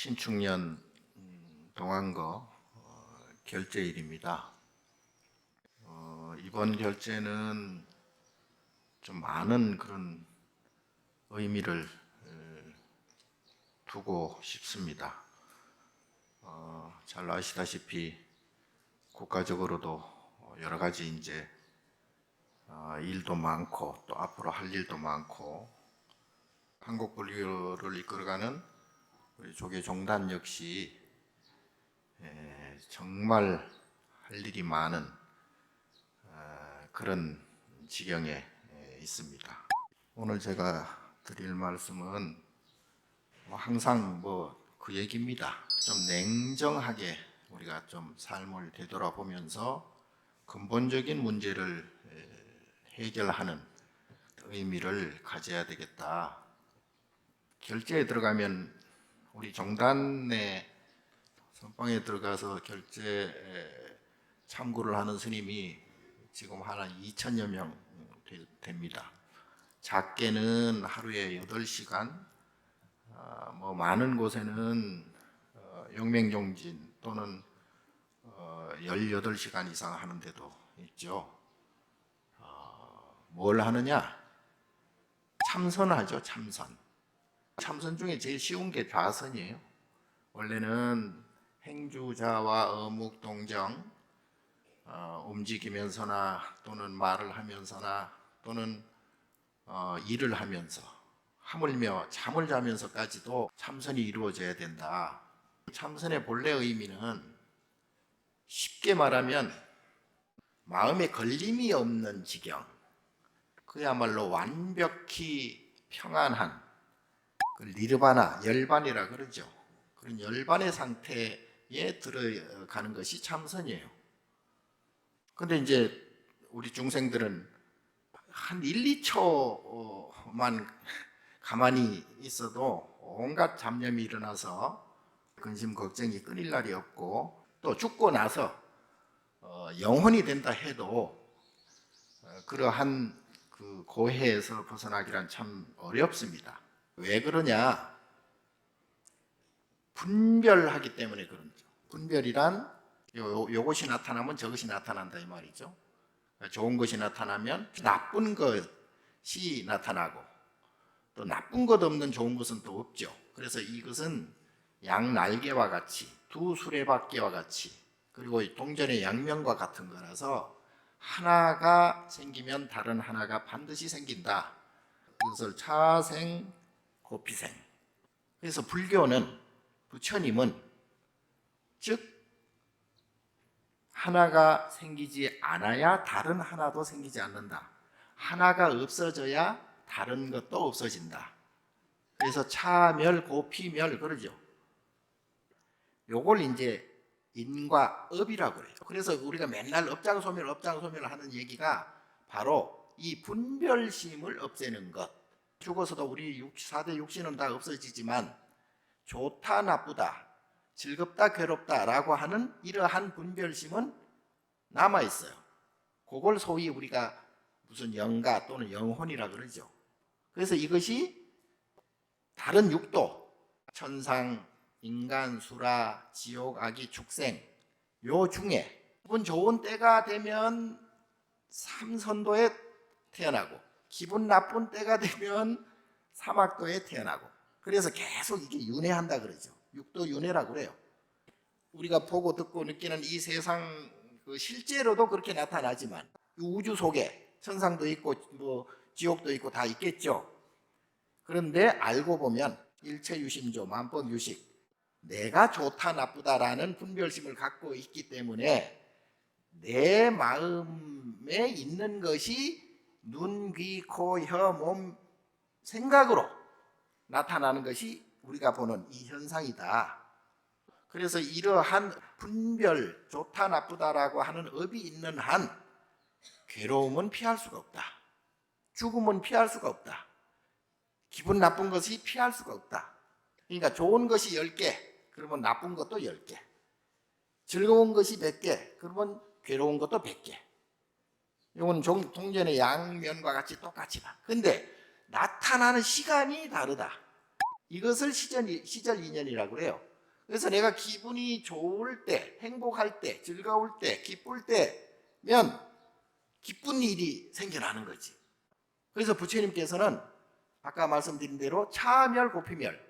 신축년 동안거 결제일입니다. 이번 결제는 좀 많은 그런 의미를 두고 싶습니다. 잘 아시다시피 국가적으로도 여러 가지 이제 일도 많고 또 앞으로 할 일도 많고 한국 불교를 이끌어가는 우리 조계종단 역시 정말 할 일이 많은 그런 지경에 있습니다. 오늘 제가 드릴 말씀은 항상 그 얘기입니다. 좀 냉정하게 우리가 좀 삶을 되돌아보면서 근본적인 문제를 해결하는 의미를 가져야 되겠다. 결제에 들어가면 우리 종단의 선방에 들어가서 결제 참고를 하는 스님이 지금 한 2천여 명 됩니다. 작게는 하루에 8시간, 많은 곳에는 영맹정진 또는 18시간 이상 하는 데도 있죠. 뭘 하느냐? 참선하죠. 참선 중에 제일 쉬운 게 좌선이에요. 원래는 행주자와 어묵동정, 움직이면서나 또는 말을 하면서나 또는 일을 하면서 하물며 잠을 자면서까지도 참선이 이루어져야 된다. 참선의 본래 의미는 쉽게 말하면 마음에 걸림이 없는 지경, 그야말로 완벽히 평안한 그 니르바나, 열반이라 그러죠. 그런 열반의 상태에 들어가는 것이 참선이에요. 근데 이제 우리 중생들은 한 1, 2초만 가만히 있어도 온갖 잡념이 일어나서 근심 걱정이 끊일 날이 없고, 또 죽고 나서 영혼이 된다 해도 그러한 그 고해에서 벗어나기란 참 어렵습니다. 왜 그러냐? 분별하기 때문에 그렇죠. 분별이란 요것이 나타나면 저것이 나타난다 이 말이죠. 좋은 것이 나타나면 나쁜 것이 나타나고, 또 나쁜 것 없는 좋은 것은 또 없죠. 그래서 이것은 양날개와 같이, 두 수레바퀴와 같이, 그리고 동전의 양면과 같은 거라서 하나가 생기면 다른 하나가 반드시 생긴다. 그것을 차생 고피생. 그래서 불교는, 부처님은 즉 하나가 생기지 않아야 다른 하나도 생기지 않는다. 하나가 없어져야 다른 것도 없어진다. 그래서 차멸 고피멸 그러죠. 요걸 이제 인과 업이라고 그래요. 그래서 우리가 맨날 업장소멸 하는 얘기가 바로 이 분별심을 없애는 것. 죽어서도 우리 4대 육신은 다 없어지지만 좋다 나쁘다, 즐겁다 괴롭다라고 하는 이러한 분별심은 남아있어요. 그걸 소위 우리가 무슨 영가 또는 영혼이라 그러죠. 그래서 이것이 다른 육도, 천상, 인간, 수라, 지옥, 악이, 축생, 요 중에 기분 좋은 때가 되면 삼선도에 태어나고, 기분 나쁜 때가 되면 사막도에 태어나고, 그래서 계속 이게 윤회한다 그러죠. 육도 윤회라고 그래요. 우리가 보고 듣고 느끼는 이 세상 실제로도 그렇게 나타나지만 우주 속에 천상도 있고 지옥도 있고 다 있겠죠. 그런데 알고 보면 일체유심조, 만법유식, 내가 좋다 나쁘다라는 분별심을 갖고 있기 때문에 내 마음에 있는 것이 눈, 귀, 코, 혀, 몸, 생각으로 나타나는 것이 우리가 보는 이 현상이다. 그래서 이러한 분별, 좋다 나쁘다라고 하는 업이 있는 한 괴로움은 피할 수가 없다. 죽음은 피할 수가 없다. 기분 나쁜 것이 피할 수가 없다. 그러니까 좋은 것이 10개, 그러면 나쁜 것도 10개. 즐거운 것이 100개, 그러면 괴로운 것도 100개. 이건 동전의 양면과 같이 똑같이 봐. 근데 나타나는 시간이 다르다. 이것을 시절 인연이라고 그래요. 그래서 내가 기분이 좋을 때, 행복할 때, 즐거울 때, 기쁠 때면 기쁜 일이 생겨나는 거지. 그래서 부처님께서는 아까 말씀드린 대로 차멸 고피멸,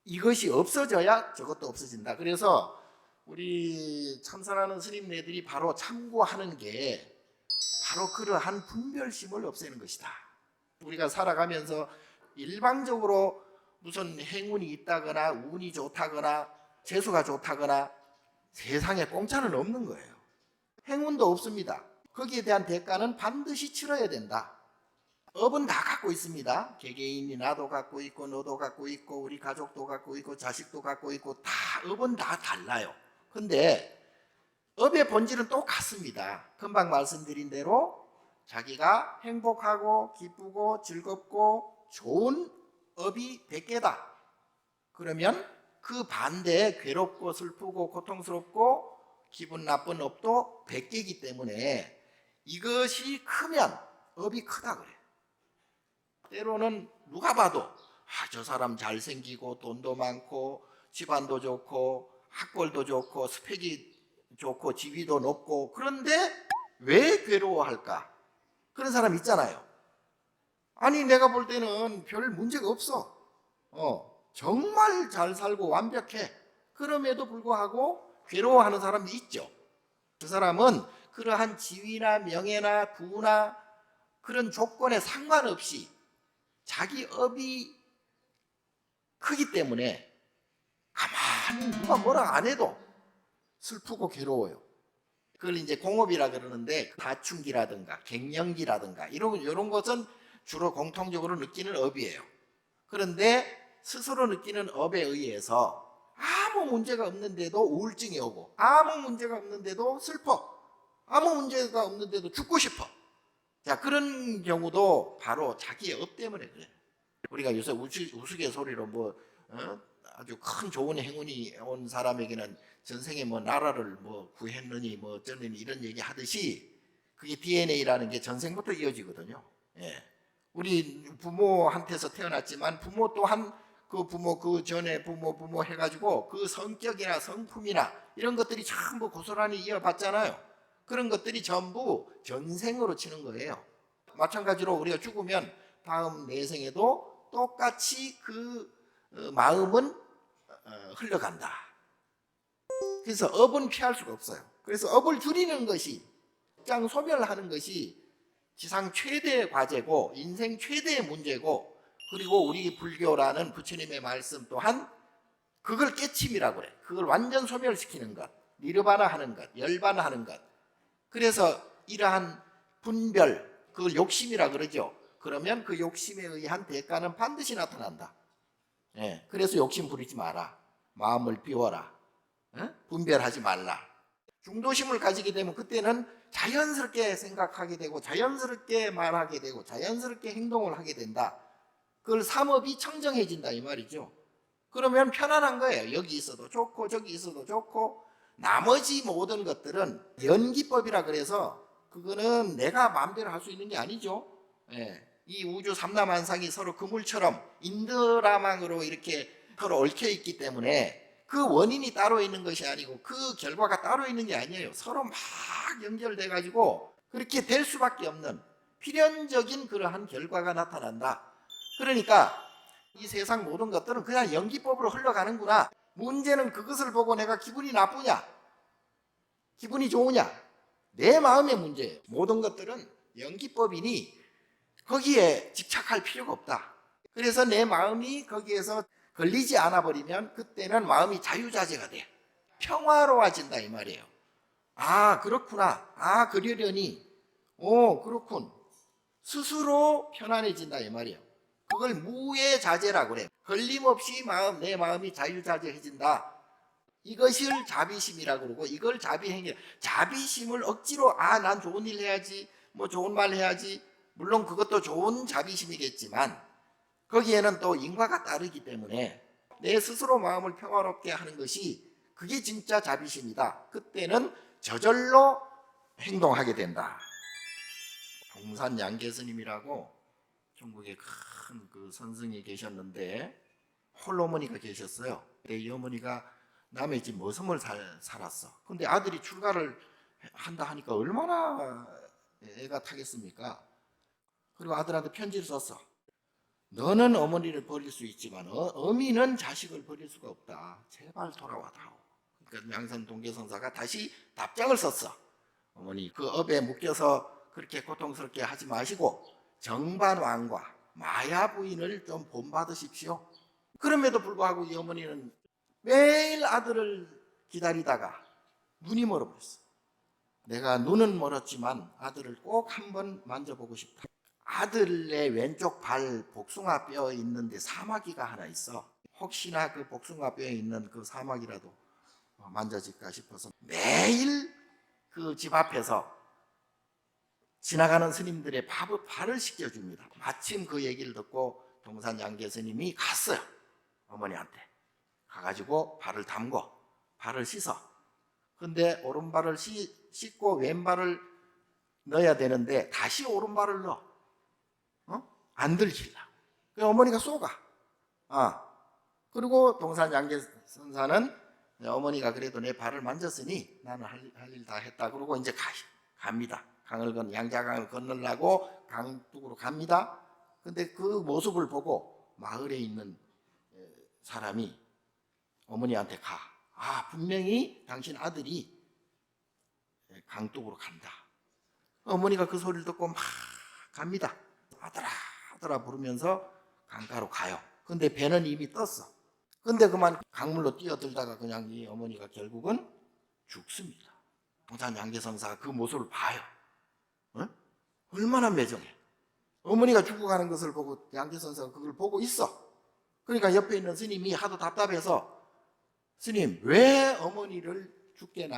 이것이 없어져야 저것도 없어진다. 그래서 우리 참선하는 스님네들이 바로 참고하는 게 바로 그러한 분별심을 없애는 것이다. 우리가 살아가면서 일방적으로 무슨 행운이 있다거나 운이 좋다거나 재수가 좋다거나 세상에 공짜는 없는 거예요. 행운도 없습니다. 거기에 대한 대가는 반드시 치러야 된다. 업은 다 갖고 있습니다. 개개인이 나도 갖고 있고 너도 갖고 있고 우리 가족도 갖고 있고 자식도 갖고 있고 다 업은 다 달라요. 근데 업의 본질은 똑같습니다. 금방 말씀드린 대로 자기가 행복하고 기쁘고 즐겁고 좋은 업이 100개다. 그러면 그 반대에 괴롭고 슬프고 고통스럽고 기분 나쁜 업도 100개이기 때문에 이것이 크면 업이 크다 그래. 때로는 누가 봐도 저 사람 잘생기고 돈도 많고 집안도 좋고 학벌도 좋고 스펙이 좋고 지위도 높고 그런데 왜 괴로워할까? 그런 사람 있잖아요. 아니 내가 볼 때는 별 문제가 없어. 정말 잘 살고 완벽해. 그럼에도 불구하고 괴로워하는 사람이 있죠. 그 사람은 그러한 지위나 명예나 부나 그런 조건에 상관없이 자기 업이 크기 때문에 가만히 누가 뭐라 안 해도 슬프고 괴로워요. 그걸 이제 공업이라 그러는데 다충기라든가 갱년기라든가 이런 것은 주로 공통적으로 느끼는 업이에요. 그런데 스스로 느끼는 업에 의해서 아무 문제가 없는데도 우울증이 오고 아무 문제가 없는데도 슬퍼. 아무 문제가 없는데도 죽고 싶어. 자, 그런 경우도 바로 자기의 업 때문에 그래요. 우리가 요새 우스갯소리로 아주 큰 좋은 행운이 온 사람에게는 전생에 나라를 구했느니 어쩌느니 이런 얘기 하듯이 그게 DNA라는 게 전생부터 이어지거든요. 예. 우리 부모한테서 태어났지만 부모 또한 그 부모 그 전에 부모 해가지고 그 성격이나 성품이나 이런 것들이 전부 고스란히 이어봤잖아요. 그런 것들이 전부 전생으로 치는 거예요. 마찬가지로 우리가 죽으면 다음 내생에도 똑같이 그 마음은 흘러간다. 그래서 업은 피할 수가 없어요. 그래서 업을 줄이는 것이 직장 소멸하는 것이 지상 최대의 과제고 인생 최대의 문제고 그리고 우리 불교라는 부처님의 말씀 또한 그걸 깨침이라고 그래. 그걸 완전 소멸시키는 것, 니르바나 하는 것, 열반하 하는 것. 그래서 이러한 분별, 그걸 욕심이라 그러죠. 그러면 그 욕심에 의한 대가는 반드시 나타난다. 예, 그래서 욕심 부리지 마라. 마음을 비워라. 분별하지 말라. 중도심을 가지게 되면 그때는 자연스럽게 생각하게 되고 자연스럽게 말하게 되고 자연스럽게 행동을 하게 된다. 그걸 삼업이 청정해진다 이 말이죠. 그러면 편안한 거예요. 여기 있어도 좋고 저기 있어도 좋고 나머지 모든 것들은 연기법이라 그래서 그거는 내가 마음대로 할 수 있는 게 아니죠. 예. 이 우주 삼라만상이 서로 그물처럼 인드라망으로 이렇게 서로 얽혀 있기 때문에 그 원인이 따로 있는 것이 아니고 그 결과가 따로 있는 게 아니에요. 서로 막 연결돼 가지고 그렇게 될 수밖에 없는 필연적인 그러한 결과가 나타난다. 그러니까 이 세상 모든 것들은 그냥 연기법으로 흘러가는구나. 문제는 그것을 보고 내가 기분이 나쁘냐 기분이 좋으냐 내 마음의 문제예요. 모든 것들은 연기법이니 거기에 집착할 필요가 없다. 그래서 내 마음이 거기에서 걸리지 않아 버리면 그때는 마음이 자유자재가 돼. 평화로워진다 이 말이에요. 아 그렇구나. 아 그러려니. 오 그렇군. 스스로 편안해진다 이 말이에요. 그걸 무해자재라고 그래. 걸림없이 내 마음이 자유자재해진다. 이것을 자비심이라고 그러고 이걸 자비행위. 자비심을 억지로 난 좋은 일 해야지 좋은 말 해야지 물론 그것도 좋은 자비심이겠지만 거기에는 또 인과가 따르기 때문에 내 스스로 마음을 평화롭게 하는 것이 그게 진짜 자비심이다. 그때는 저절로 행동하게 된다. 동산 양계스님이라고 중국에 큰 그 선생이 계셨는데 홀어머니가 계셨어요. 이 어머니가 남의 집 머슴을 살았어. 근데 아들이 출가를 한다 하니까 얼마나 애가 타겠습니까? 그리고 아들한테 편지를 썼어. 너는 어머니를 버릴 수 있지만 어미는 자식을 버릴 수가 없다. 제발 돌아와다오. 그러니까 양산 동계선사가 다시 답장을 썼어. 어머니 그 업에 묶여서 그렇게 고통스럽게 하지 마시고 정반왕과 마야 부인을 좀 본받으십시오. 그럼에도 불구하고 이 어머니는 매일 아들을 기다리다가 눈이 멀어버렸어. 내가 눈은 멀었지만 아들을 꼭 한번 만져보고 싶다. 아들의 왼쪽 발 복숭아 뼈에 있는데 사마귀가 하나 있어. 혹시나 그 복숭아 뼈에 있는 그 사마귀라도 만져질까 싶어서 매일 그 집 앞에서 지나가는 스님들의 발을 씻겨줍니다. 마침 그 얘기를 듣고 동산 양계 스님이 갔어요. 어머니한테 가가지고 발을 담고 발을 씻어. 근데 오른발을 씻고 왼발을 넣어야 되는데 다시 오른발을 넣어. 안 들키려고. 어머니가 쏘가. 그리고 동산 양계 선사는 어머니가 그래도 내 발을 만졌으니 나는 할 일 다 했다. 그러고 이제 갑니다. 양자강을 건너려고 강 쪽으로 갑니다. 근데 그 모습을 보고 마을에 있는 사람이 어머니한테 가. 분명히 당신 아들이 강둑으로 간다. 어머니가 그 소리를 듣고 막 갑니다. 아들아 아들아 부르면서 강가로 가요. 근데 배는 이미 떴어. 근데 그만 강물로 뛰어들다가 그냥 이 어머니가 결국은 죽습니다. 동산 양계선사가 그 모습을 봐요. 얼마나 매정해. 어머니가 죽어가는 것을 보고 양계선사가 그걸 보고 있어. 그러니까 옆에 있는 스님이 하도 답답해서 스님 왜 어머니를 죽게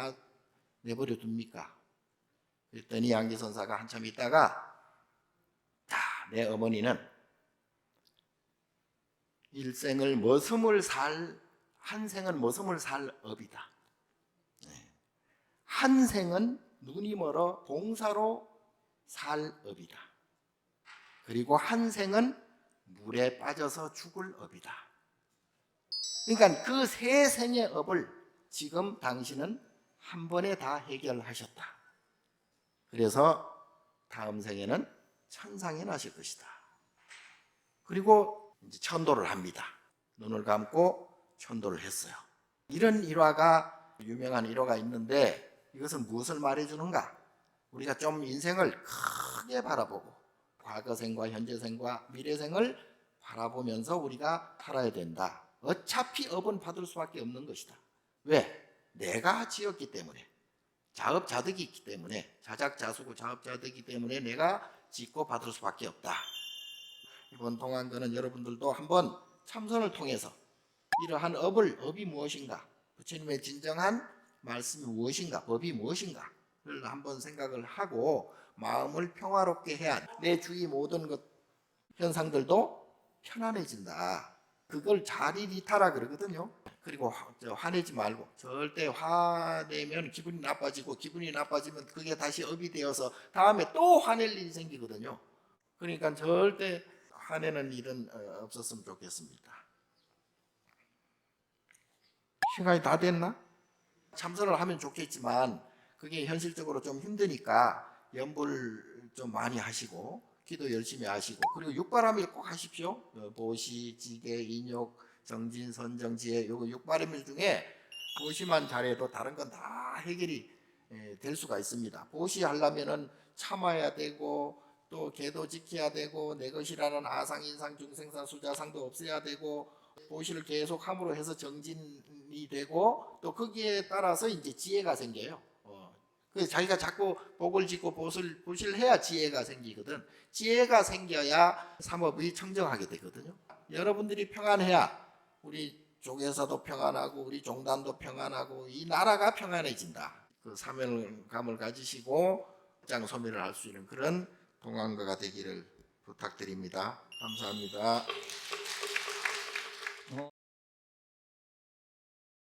내버려 둡니까? 그랬더니 양계선사가 한참 있다가 내 어머니는 한 생은 머슴을 살 업이다. 한 생은 눈이 멀어 봉사로 살 업이다. 그리고 한 생은 물에 빠져서 죽을 업이다. 그러니까 그 세 생의 업을 지금 당신은 한 번에 다 해결하셨다. 그래서 다음 생에는 천상에 나실 것이다. 그리고 이제 천도를 합니다. 눈을 감고 천도를 했어요. 이런 일화가 유명한 일화가 있는데 이것은 무엇을 말해주는가? 우리가 좀 인생을 크게 바라보고 과거생과 현재생과 미래생을 바라보면서 우리가 살아야 된다. 어차피 업은 받을 수밖에 없는 것이다. 왜? 내가 지었기 때문에, 자업자득이 있기 때문에, 자작자수고 자업자득이기 때문에 내가 짓고 받을 수밖에 없다. 이번 동안거는 여러분들도 한번 참선을 통해서 이러한 업이 무엇인가, 부처님의 진정한 말씀이 무엇인가, 법이 무엇인가를 한번 생각을 하고 마음을 평화롭게 해야 내 주위 모든 현상들도 편안해진다. 그걸 자리리타라 그러거든요. 그리고 화내지 말고, 절대 화내면 기분이 나빠지고 기분이 나빠지면 그게 다시 업이 되어서 다음에 또 화낼 일이 생기거든요. 그러니까 절대 화내는 일은 없었으면 좋겠습니다. 시간이 다 됐나? 참선을 하면 좋겠지만 그게 현실적으로 좀 힘드니까 연불 좀 많이 하시고 기도 열심히 하시고, 그리고 육바람일 꼭 하십시오. 보시, 지계, 인욕, 정진, 선정, 지혜, 요거 육바람일 중에 보시만 잘해도 다른 건 다 해결이 될 수가 있습니다. 보시 하려면은 참아야 되고 또 계도 지켜야 되고 내 것이라는 아상, 인상, 중생상, 수자상도 없애야 되고 보시를 계속 함으로 해서 정진이 되고 또 거기에 따라서 이제 지혜가 생겨요. 그래서 자기가 자꾸 복을 짓고 보시를 해야 지혜가 생기거든. 지혜가 생겨야 삼업이 청정하게 되거든요. 여러분들이 평안해야 우리 조계사도 평안하고 우리 종단도 평안하고 이 나라가 평안해진다. 그 사명감을 가지시고 직장 소멸을 할 수 있는 그런 동안가가 되기를 부탁드립니다. 감사합니다.